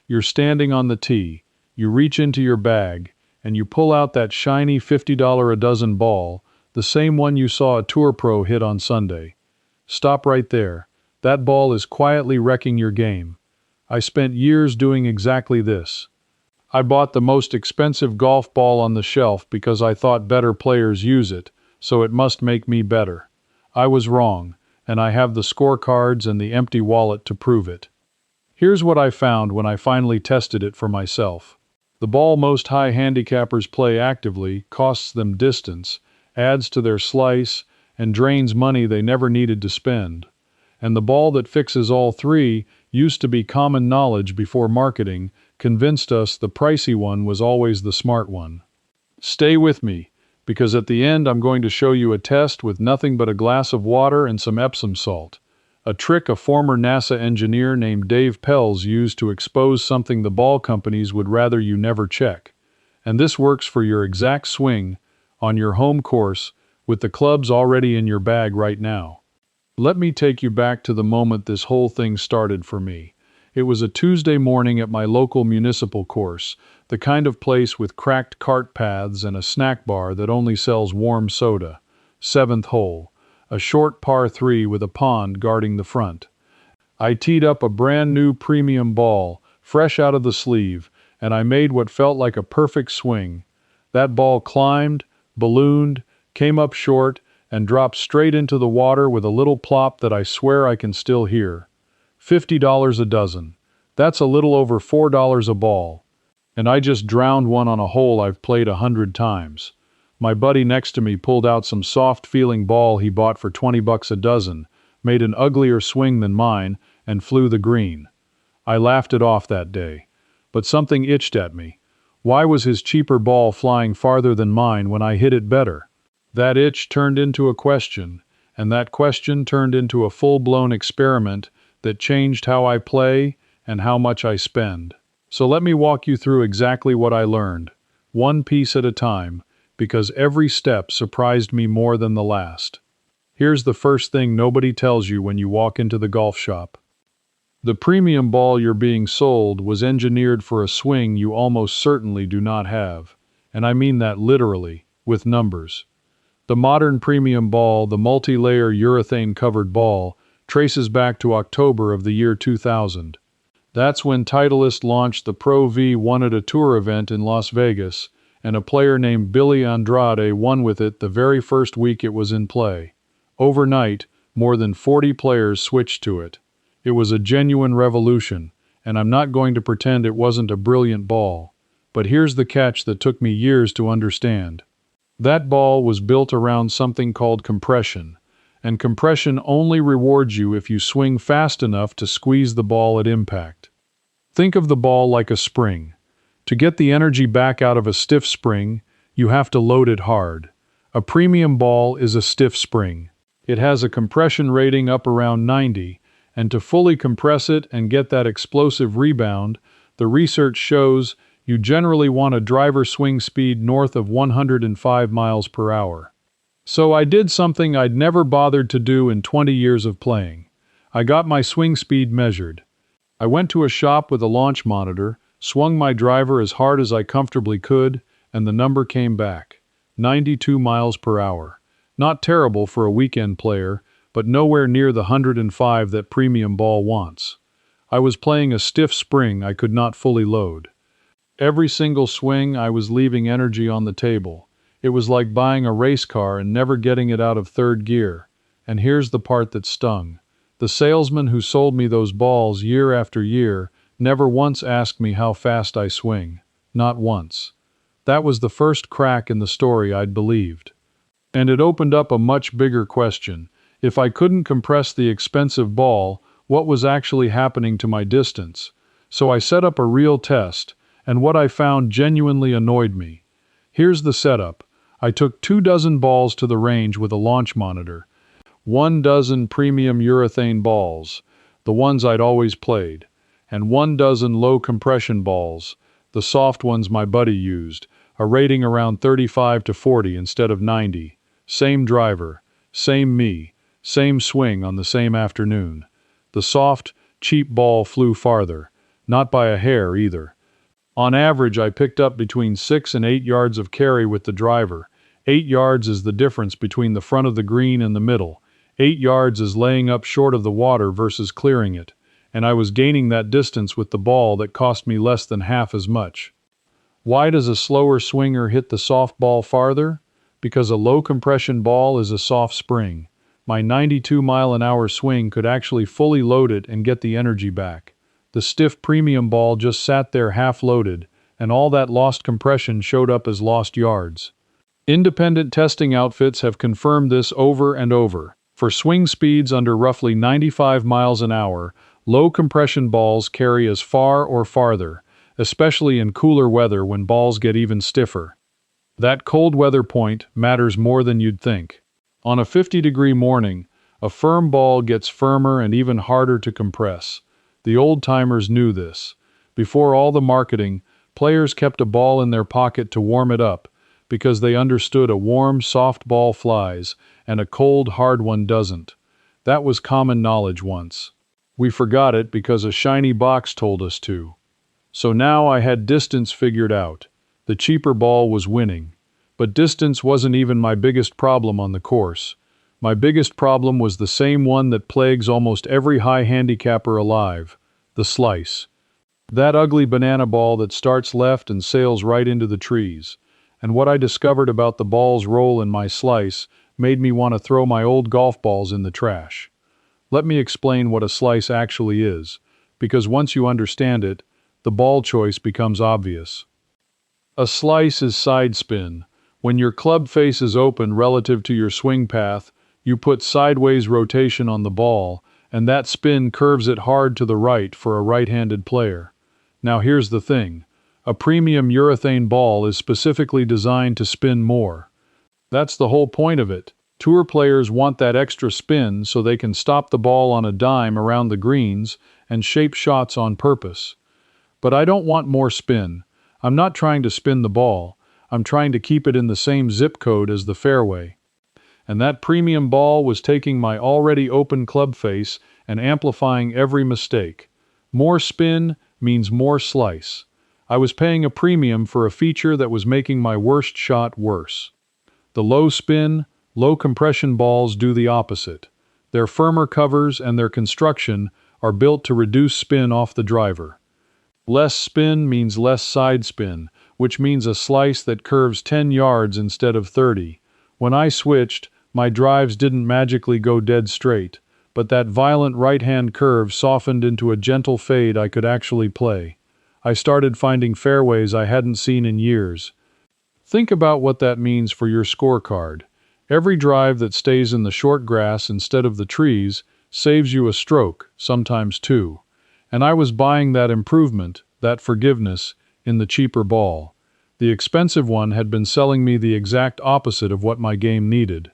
You're standing on the tee, you reach into your bag, and you pull out that shiny $50 a dozen ball, the same one you saw a tour pro hit on Sunday. Stop right there. That ball is quietly wrecking your game. I spent years doing exactly this. I bought the most expensive golf ball on the shelf because I thought better players use it, so it must make me better. I was wrong, and I have the scorecards and the empty wallet to prove it. Here's what I found when I finally tested it for myself. The ball most high handicappers play actively costs them distance, adds to their slice, and drains money they never needed to spend. And the ball that fixes all three used to be common knowledge before marketing convinced us the pricey one was always the smart one. Stay with me, because at the end I'm going to show you a test with nothing but a glass of water and some Epsom salt. A trick a former NASA engineer named Dave Pelz used to expose something the ball companies would rather you never check. And this works for your exact swing, on your home course, with the clubs already in your bag right now. Let me take you back to the moment this whole thing started for me. It was a Tuesday morning at my local municipal course, the kind of place with cracked cart paths and a snack bar that only sells warm soda. 7th hole, a short par 3 with a pond guarding the front. I teed up a brand new premium ball, fresh out of the sleeve, and I made what felt like a perfect swing. That ball climbed, ballooned, came up short, and dropped straight into the water with a little plop that I swear I can still hear. $50 a dozen. That's a little over $4 a ball. And I just drowned one on a hole I've played 100 times. My buddy next to me pulled out some soft-feeling ball he bought for $20 a dozen, made an uglier swing than mine, and flew the green. I laughed it off that day. But something itched at me. Why was his cheaper ball flying farther than mine when I hit it better? That itch turned into a question, and that question turned into a full-blown experiment that changed how I play and how much I spend. So let me walk you through exactly what I learned, one piece at a time, because every step surprised me more than the last. Here's the first thing nobody tells you when you walk into the golf shop. The premium ball you're being sold was engineered for a swing you almost certainly do not have, and I mean that literally, with numbers. The modern premium ball, the multi-layer urethane-covered ball, traces back to October of the year 2000. That's when Titleist launched the Pro V1 at a tour event in Las Vegas, and a player named Billy Andrade won with it the very first week it was in play. Overnight, more than 40 players switched to it. It was a genuine revolution, and I'm not going to pretend it wasn't a brilliant ball. But here's the catch that took me years to understand. That ball was built around something called compression, and compression only rewards you if you swing fast enough to squeeze the ball at impact. Think of the ball like a spring. To get the energy back out of a stiff spring, you have to load it hard. A premium ball is a stiff spring. It has a compression rating up around 90, and to fully compress it and get that explosive rebound, the research shows you generally want a driver swing speed north of 105 miles per hour. So I did something I'd never bothered to do in 20 years of playing. I got my swing speed measured. I went to a shop with a launch monitor, swung my driver as hard as I comfortably could, and the number came back. 92 miles per hour. Not terrible for a weekend player, but nowhere near the 105 that premium ball wants. I was playing a stiff spring I could not fully load. Every single swing I was leaving energy on the table. It was like buying a race car and never getting it out of third gear. And here's the part that stung. The salesman who sold me those balls year after year never once asked me how fast I swing. Not once. That was the first crack in the story I'd believed. And it opened up a much bigger question. If I couldn't compress the expensive ball, what was actually happening to my distance? So I set up a real test, and what I found genuinely annoyed me. Here's the setup. I took 24 balls to the range with a launch monitor. 12 premium urethane balls, the ones I'd always played, and 12 low compression balls, the soft ones my buddy used, a rating around 35 to 40 instead of 90. Same driver, same me, same swing on the same afternoon. The soft, cheap ball flew farther. not by a hair either. On average, I picked up between 6 and 8 yards of carry with the driver. 8 yards is the difference between the front of the green and the middle. 8 yards is laying up short of the water versus clearing it, and I was gaining that distance with the ball that cost me less than half as much. Why does a slower swinger hit the soft ball farther? Because a low compression ball is a soft spring. My 92-mile-an-hour swing could actually fully load it and get the energy back. The stiff premium ball just sat there half loaded, and all that lost compression showed up as lost yards. Independent testing outfits have confirmed this over and over. For swing speeds under roughly 95 miles an hour, low compression balls carry as far or farther, especially in cooler weather when balls get even stiffer. That cold weather point matters more than you'd think. On a 50-degree morning, a firm ball gets firmer and even harder to compress. The old-timers knew this. Before all the marketing, players kept a ball in their pocket to warm it up, because they understood a warm, soft ball flies, and a cold, hard one doesn't. That was common knowledge once. We forgot it because a shiny box told us to. So now I had distance figured out. The cheaper ball was winning. But distance wasn't even my biggest problem on the course. My biggest problem was the same one that plagues almost every high handicapper alive: the slice. That ugly banana ball that starts left and sails right into the trees. And what I discovered about the ball's role in my slice made me want to throw my old golf balls in the trash. Let me explain what a slice actually is, because once you understand it, the ball choice becomes obvious. A slice is side spin. When your club face is open relative to your swing path, you put sideways rotation on the ball, and that spin curves it hard to the right for a right-handed player. Now here's the thing. A premium urethane ball is specifically designed to spin more. That's the whole point of it. Tour players want that extra spin so they can stop the ball on a dime around the greens and shape shots on purpose. But I don't want more spin. I'm not trying to spin the ball. I'm trying to keep it in the same zip code as the fairway. And that premium ball was taking my already open club face and amplifying every mistake. More spin means more slice. I was paying a premium for a feature that was making my worst shot worse. The low spin, low compression balls do the opposite. Their firmer covers and their construction are built to reduce spin off the driver. Less spin means less side spin, which means a slice that curves 10 yards instead of 30. When I switched, my drives didn't magically go dead straight, but that violent right-hand curve softened into a gentle fade I could actually play. I started finding fairways I hadn't seen in years. Think about what that means for your scorecard. Every drive that stays in the short grass instead of the trees saves you a stroke, sometimes two. And I was buying that improvement, that forgiveness, in the cheaper ball. The expensive one had been selling me the exact opposite of what my game needed.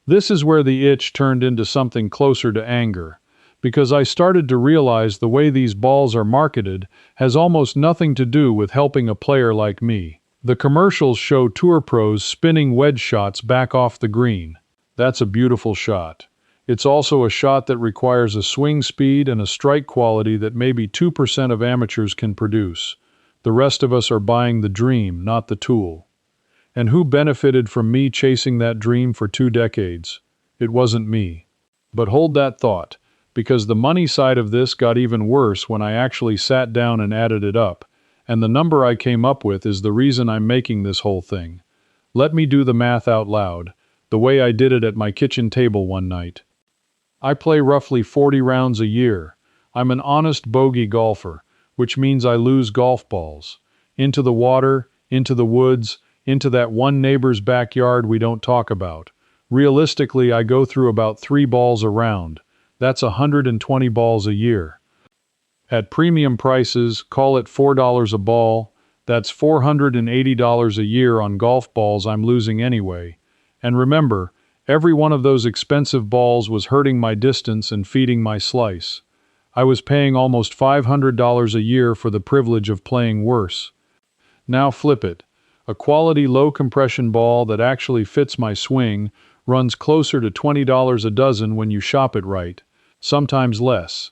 This is where the itch turned into something closer to anger, because I started to realize the way these balls are marketed has almost nothing to do with helping a player like me. The commercials show tour pros spinning wedge shots back off the green. That's a beautiful shot. It's also a shot that requires a swing speed and a strike quality that maybe 2% of amateurs can produce. The rest of us are buying the dream, not the tool. And who benefited from me chasing that dream for 2 decades? It wasn't me. But hold that thought, because the money side of this got even worse when I actually sat down and added it up, and the number I came up with is the reason I'm making this whole thing. Let me do the math out loud, the way I did it at my kitchen table one night. I play roughly 40 rounds a year. I'm an honest bogey golfer, which means I lose golf balls. Into the water, into the woods, into that one neighbor's backyard we don't talk about. Realistically, I go through about 3 balls a round. That's 120 balls a year. At premium prices, call it $4 a ball. That's $480 a year on golf balls I'm losing anyway. And remember, every one of those expensive balls was hurting my distance and feeding my slice. I was paying almost $500 a year for the privilege of playing worse. Now flip it. A quality low-compression ball that actually fits my swing runs closer to $20 a dozen when you shop it right, sometimes less.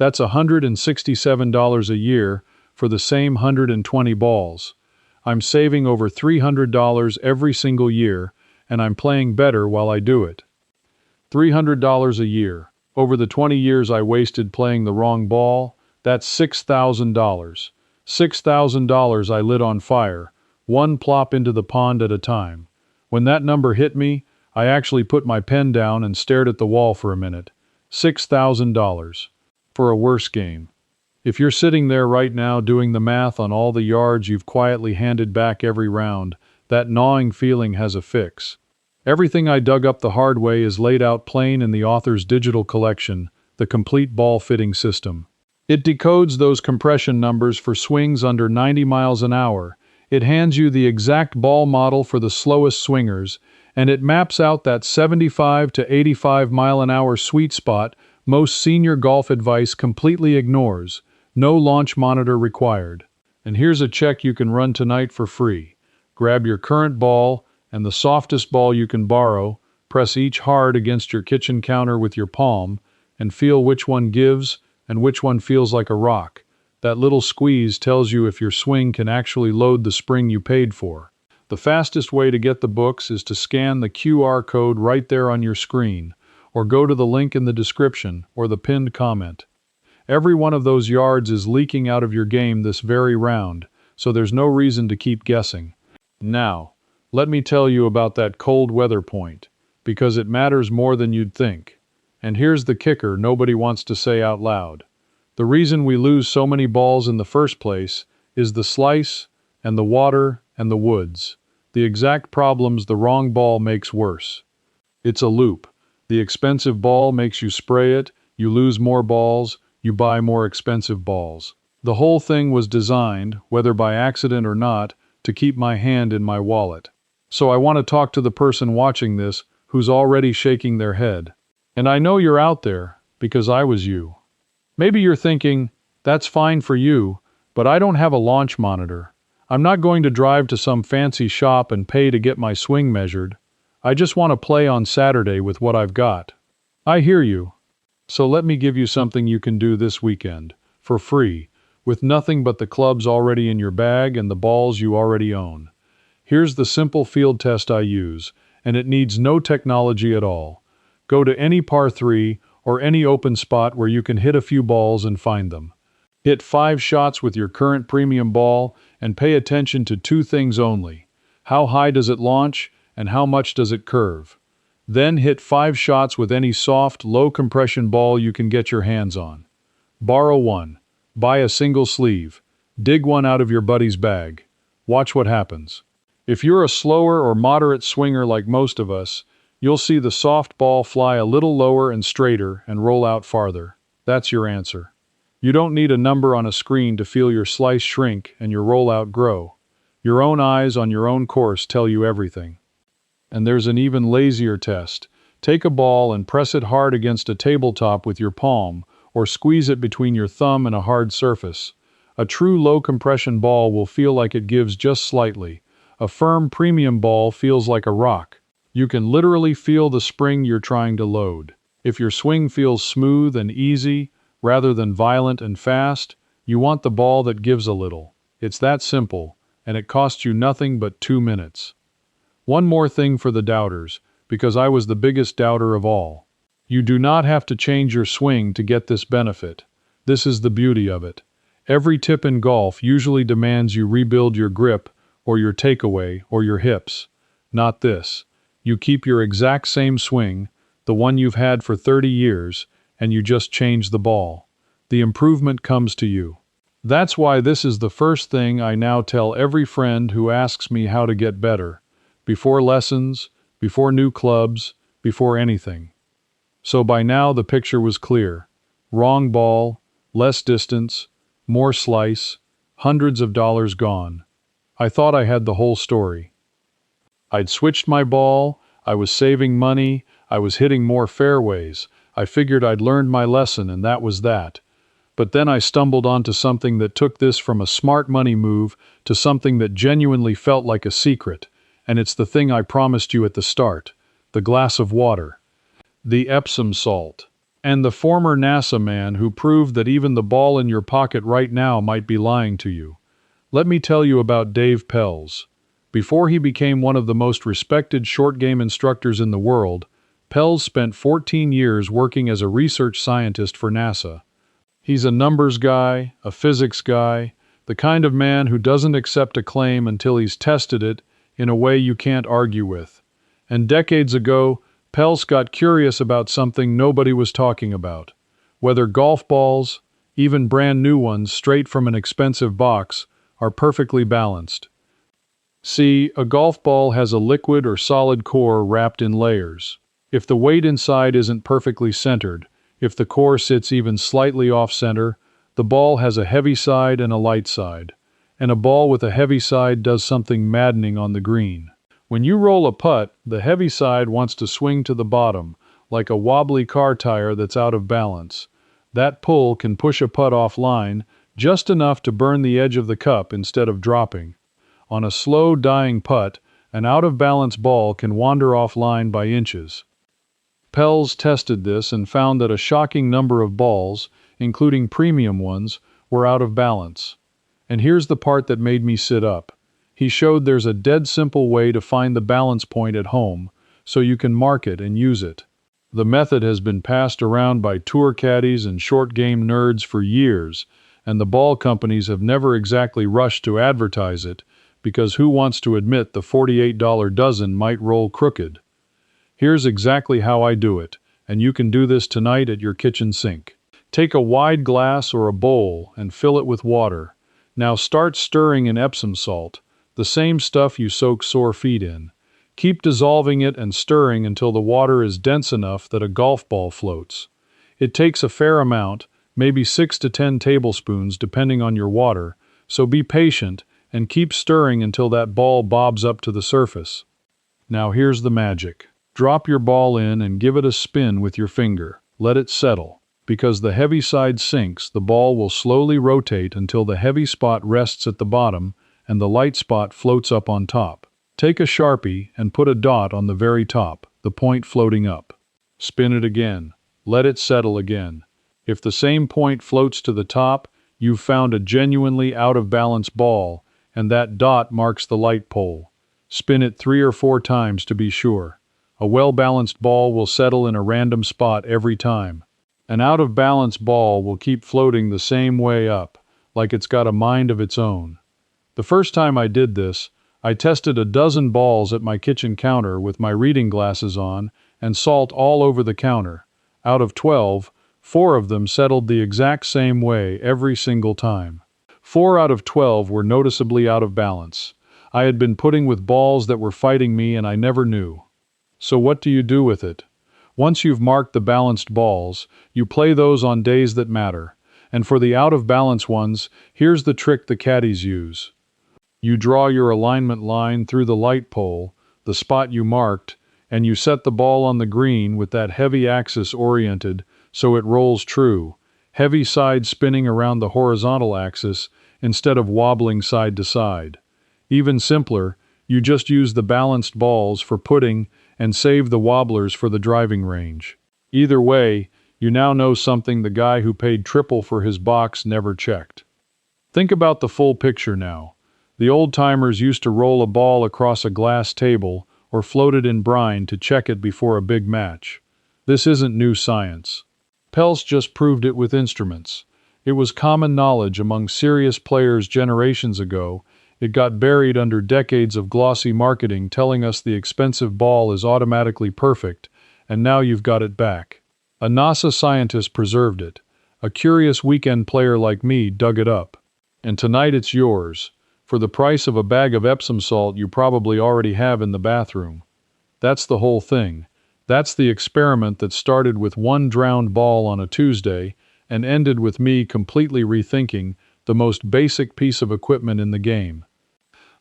That's $167 a year for the same 120 balls. I'm saving over $300 every single year, and I'm playing better while I do it. $300 a year. Over the 20 years I wasted playing the wrong ball, that's $6,000. $6,000 I lit on fire, one plop into the pond at a time. When that number hit me, I actually put my pen down and stared at the wall for a minute. $6,000. For a worse game. If you're sitting there right now doing the math on all the yards you've quietly handed back every round, that gnawing feeling has a fix. Everything I dug up the hard way is laid out plain in the author's digital collection, the complete ball fitting system. It decodes those compression numbers for swings under 90 miles an hour. It hands you the exact ball model for the slowest swingers, and it maps out that 75 to 85 mile an hour sweet spot most senior golf advice completely ignores. No launch monitor required. And here's a check you can run tonight for free. Grab your current ball and the softest ball you can borrow, press each hard against your kitchen counter with your palm, and feel which one gives and which one feels like a rock. That little squeeze tells you if your swing can actually load the spring you paid for. The fastest way to get the books is to scan the QR code right there on your screen, or go to the link in the description or the pinned comment. Every one of those yards is leaking out of your game this very round, so there's no reason to keep guessing. Now, let me tell you about that cold weather point, because it matters more than you'd think. And here's the kicker nobody wants to say out loud. The reason we lose so many balls in the first place is the slice and the water and the woods, the exact problems the wrong ball makes worse. It's a loop. The expensive ball makes you spray it, you lose more balls, you buy more expensive balls. The whole thing was designed, whether by accident or not, to keep my hand in my wallet. So I want to talk to the person watching this who's already shaking their head. And I know you're out there, because I was you. Maybe you're thinking, that's fine for you, but I don't have a launch monitor. I'm not going to drive to some fancy shop and pay to get my swing measured. I just want to play on Saturday with what I've got. I hear you. So let me give you something you can do this weekend, for free, with nothing but the clubs already in your bag and the balls you already own. Here's the simple field test I use, and it needs no technology at all. Go to any par 3 or any open spot where you can hit a few balls and find them. Hit 5 shots with your current premium ball and pay attention to 2 things only. How high does it launch? And how much does it curve? Then hit 5 shots with any soft, low-compression ball you can get your hands on. Borrow one. Buy a single sleeve. Dig one out of your buddy's bag. Watch what happens. If you're a slower or moderate swinger like most of us, you'll see the soft ball fly a little lower and straighter and roll out farther. That's your answer. You don't need a number on a screen to feel your slice shrink and your rollout grow. Your own eyes on your own course tell you everything. And there's an even lazier test. Take a ball and press it hard against a tabletop with your palm, or squeeze it between your thumb and a hard surface. A true low-compression ball will feel like it gives just slightly. A firm premium ball feels like a rock. You can literally feel the spring you're trying to load. If your swing feels smooth and easy, rather than violent and fast, you want the ball that gives a little. It's that simple, and it costs you nothing but 2 minutes. One more thing for the doubters, because I was the biggest doubter of all. You do not have to change your swing to get this benefit. This is the beauty of it. Every tip in golf usually demands you rebuild your grip, or your takeaway, or your hips. Not this. You keep your exact same swing, the one you've had for 30 years, and you just change the ball. The improvement comes to you. That's why this is the first thing I now tell every friend who asks me how to get better. Before lessons, before new clubs, before anything. So by now the picture was clear. Wrong ball, less distance, more slice, hundreds of dollars gone. I thought I had the whole story. I'd switched my ball, I was saving money, I was hitting more fairways. I figured I'd learned my lesson and that was that. But then I stumbled onto something that took this from a smart money move to something that genuinely felt like a secret. And it's the thing I promised you at the start, the glass of water. The Epsom salt. And the former NASA man who proved that even the ball in your pocket right now might be lying to you. Let me tell you about Dave Pelz. Before he became one of the most respected short game instructors in the world, Pelz spent 14 years working as a research scientist for NASA. He's a numbers guy, a physics guy, the kind of man who doesn't accept a claim until he's tested it in a way you can't argue with. And decades ago, Pelz got curious about something nobody was talking about. Whether golf balls, even brand new ones straight from an expensive box, are perfectly balanced. See, a golf ball has a liquid or solid core wrapped in layers. If the weight inside isn't perfectly centered, if the core sits even slightly off-center, the ball has a heavy side and a light side. And a ball with a heavy side does something maddening on the green. When you roll a putt, the heavy side wants to swing to the bottom, like a wobbly car tire that's out of balance. That pull can push a putt offline, just enough to burn the edge of the cup instead of dropping. On a slow, dying putt, an out-of-balance ball can wander offline by inches. Pelz tested this and found that a shocking number of balls, including premium ones, were out of balance. And here's the part that made me sit up. He showed there's a dead simple way to find the balance point at home, so you can mark it and use it. The method has been passed around by tour caddies and short game nerds for years, and the ball companies have never exactly rushed to advertise it, because who wants to admit the $48 dozen might roll crooked? Here's exactly how I do it, and you can do this tonight at your kitchen sink. Take a wide glass or a bowl and fill it with water. Now start stirring in Epsom salt, the same stuff you soak sore feet in. Keep dissolving it and stirring until the water is dense enough that a golf ball floats. It takes a fair amount, maybe 6 to 10 tablespoons depending on your water, so be patient and keep stirring until that ball bobs up to the surface. Now here's the magic. Drop your ball in and give it a spin with your finger. Let it settle. Because the heavy side sinks, the ball will slowly rotate until the heavy spot rests at the bottom and the light spot floats up on top. Take a Sharpie and put a dot on the very top, the point floating up. Spin it again. Let it settle again. If the same point floats to the top, you've found a genuinely out-of-balance ball, and that dot marks the light pole. Spin it 3 or 4 times to be sure. A well-balanced ball will settle in a random spot every time. An out-of-balance ball will keep floating the same way up, like it's got a mind of its own. The first time I did this, I tested a dozen balls at my kitchen counter with my reading glasses on and salt all over the counter. Out of 12, 4 of them settled the exact same way every single time. 4 out of 12 were noticeably out of balance. I had been putting with balls that were fighting me and I never knew. So what do you do with it? Once you've marked the balanced balls, you play those on days that matter. And for the out-of-balance ones, here's the trick the caddies use. You draw your alignment line through the light pole, the spot you marked, and you set the ball on the green with that heavy axis oriented so it rolls true, heavy side spinning around the horizontal axis instead of wobbling side to side. Even simpler, you just use the balanced balls for putting and save the wobblers for the driving range. Either way, you now know something the guy who paid triple for his box never checked. Think about the full picture now. The old-timers used to roll a ball across a glass table or float it in brine to check it before a big match. This isn't new science. Pelz just proved it with instruments. It was common knowledge among serious players generations ago. It got buried under decades of glossy marketing telling us the expensive ball is automatically perfect, and now you've got it back. A NASA scientist preserved it. A curious weekend player like me dug it up. And tonight it's yours, for the price of a bag of Epsom salt you probably already have in the bathroom. That's the whole thing. That's the experiment that started with one drowned ball on a Tuesday and ended with me completely rethinking the most basic piece of equipment in the game.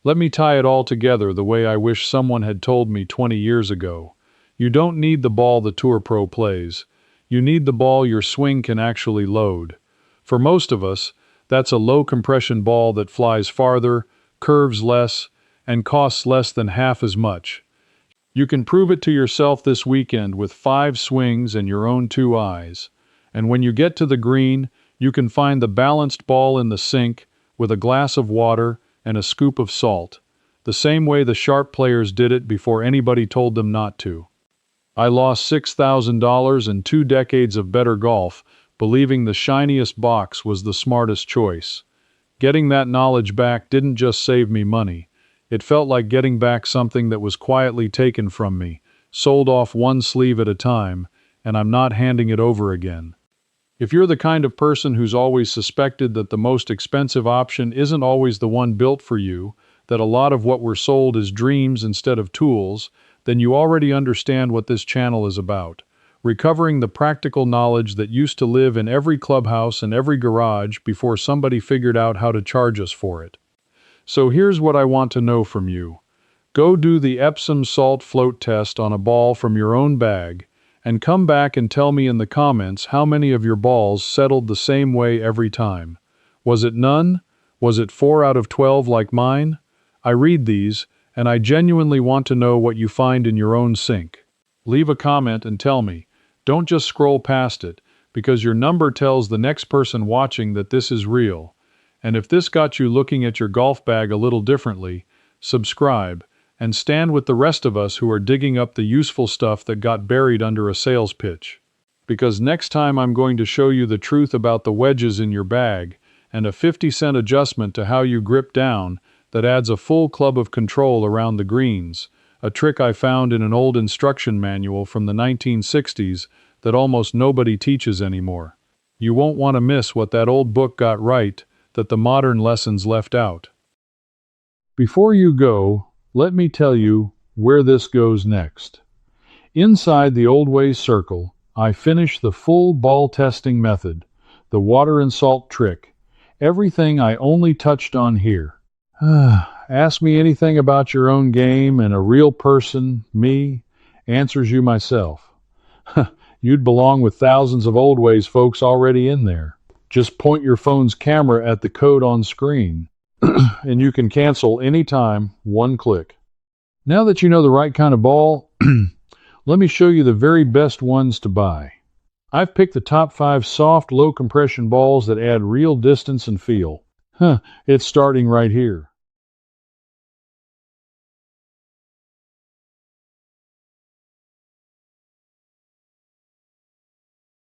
Let me tie it all together the way I wish someone had told me 20 years ago. You don't need the ball the Tour Pro plays. You need the ball your swing can actually load. For most of us, that's a low-compression ball that flies farther, curves less, and costs less than half as much. You can prove it to yourself this weekend with 5 swings and your own 2 eyes. And when you get to the green, you can find the balanced ball in the sink with a glass of water and a scoop of salt, the same way the sharp players did it before anybody told them not to. I lost $6,000 and 2 decades of better golf, believing the shiniest box was the smartest choice. Getting that knowledge back didn't just save me money. It felt like getting back something that was quietly taken from me, sold off one sleeve at a time, and I'm not handing it over again. If you're the kind of person who's always suspected that the most expensive option isn't always the one built for you, that a lot of what we're sold is dreams instead of tools, then you already understand what this channel is about. Recovering the practical knowledge that used to live in every clubhouse and every garage before somebody figured out how to charge us for it. So here's what I want to know from you. Go do the Epsom salt float test on a ball from your own bag, and come back and tell me in the comments how many of your balls settled the same way every time. Was it none? Was it 4 out of 12 like mine? I read these, and I genuinely want to know what you find in your own sink. Leave a comment and tell me. Don't just scroll past it, because your number tells the next person watching that this is real. And if this got you looking at your golf bag a little differently, subscribe, and stand with the rest of us who are digging up the useful stuff that got buried under a sales pitch. Because next time I'm going to show you the truth about the wedges in your bag, and a 50-cent adjustment to how you grip down that adds a full club of control around the greens, a trick I found in an old instruction manual from the 1960s that almost nobody teaches anymore. You won't want to miss what that old book got right that the modern lessons left out. Before you go, let me tell you where this goes next. Inside the Old Ways circle, I finish the full ball testing method, the water and salt trick, everything I only touched on here. Ask me anything about your own game and a real person, me, answers you myself. You'd belong with thousands of Old Ways folks already in there. Just point your phone's camera at the code on screen, and you can cancel anytime, one click. Now that you know the right kind of ball, let me show you the very best ones to buy. I've picked the top 5 soft, low-compression balls that add real distance and feel. It's starting right here.